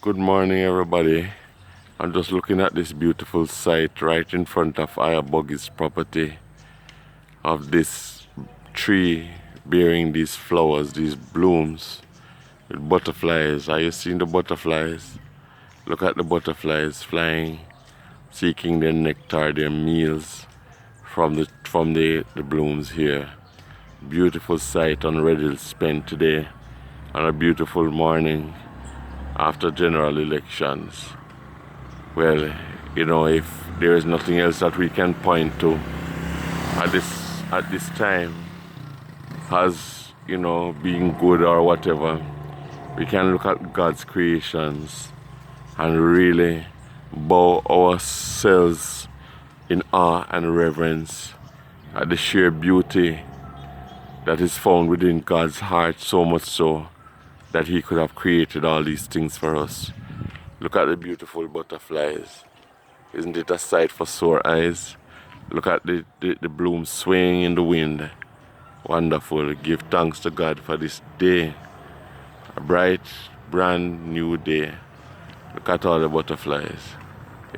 Good morning, everybody. I'm just looking at this beautiful sight right in front of Ayaboggy's property of this tree bearing these flowers, these blooms with butterflies. Are you seeing the butterflies? Look at the butterflies flying, seeking their nectar, their meals from the blooms here. Beautiful sight already spent today on a beautiful morning after general elections. Well, if there is nothing else that we can point to at this time as being good or whatever, we can look at God's creations and really bow ourselves in awe and reverence at the sheer beauty that is found within God's heart, so much so that He could have created all these things for us. Look at the beautiful butterflies. Isn't it a sight for sore eyes? Look at the blooms swaying in the wind. Wonderful. Give thanks to God for this day. A bright, brand new day. Look at all the butterflies.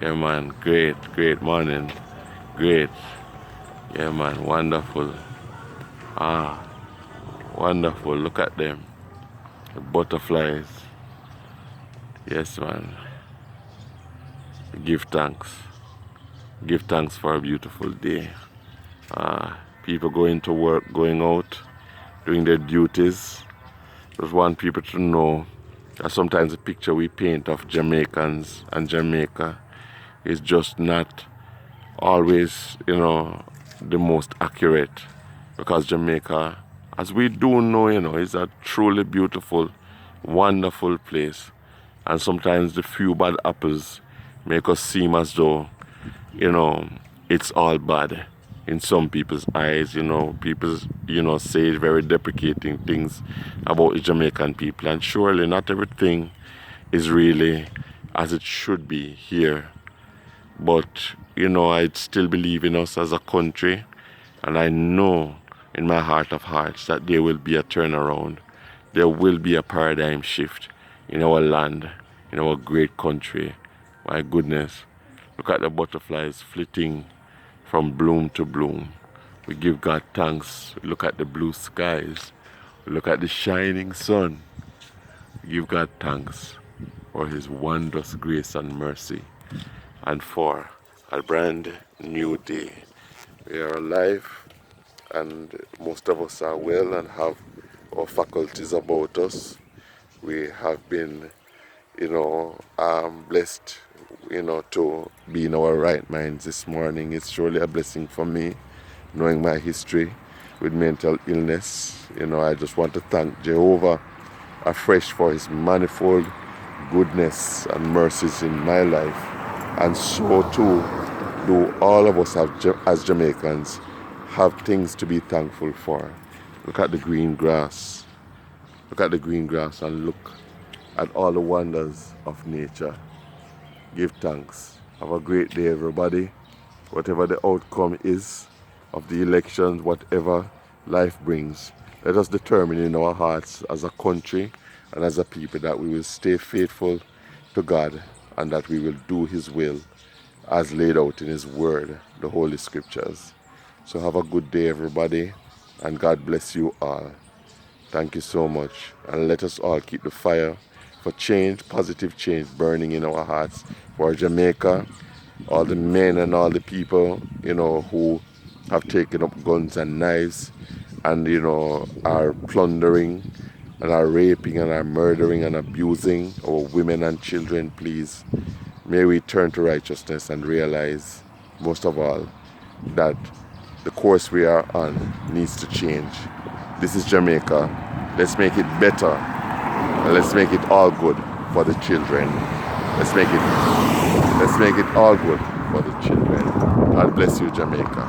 Yeah, man. Great, great morning. Great. Yeah, man. Wonderful. Wonderful. Look at them. The butterflies. Yes, man. Give thanks. Give thanks for a beautiful day. People going to work, going out, doing their duties. Just want people to know that sometimes the picture we paint of Jamaicans and Jamaica is just not always, the most accurate. Because Jamaica, as we do know, is a truly beautiful, wonderful place. And sometimes the few bad apples make us seem as though, it's all bad in some people's eyes. People, say very deprecating things about the Jamaican people. And surely not everything is really as it should be here. But, I still believe in us as a country. And I know in my heart of hearts that there will be a turnaround. There will be a paradigm shift in our land, in our great country. My goodness, look at the butterflies flitting from bloom to bloom. We give God thanks. We look at the blue skies. We look at the shining sun. We give God thanks for His wondrous grace and mercy and for a brand new day. We are alive and most of us are well and have our faculties about us. We have been, blessed, to be in our right minds this morning. It's surely a blessing for me, knowing my history with mental illness. I just want to thank Jehovah afresh for His manifold goodness and mercies in my life. And so too do all of us as Jamaicans have things to be thankful for. Look at the green grass. Look at the green grass and look at all the wonders of nature. Give thanks. Have a great day, everybody. Whatever the outcome is of the elections, whatever life brings, let us determine in our hearts as a country and as a people that we will stay faithful to God and that we will do His will as laid out in His Word, the Holy Scriptures. So have a good day, everybody, and God bless you all. Thank you so much. And let us all keep the fire for change, positive change, burning in our hearts for Jamaica, all the men and all the people, who have taken up guns and knives and, are plundering and are raping and are murdering and abusing our women and children. Please, may we turn to righteousness and realize, most of all, that the course we are on needs to change. This is Jamaica. Let's make it better. And let's make it all good for the children. Let's make it all good for the children. God bless you, Jamaica.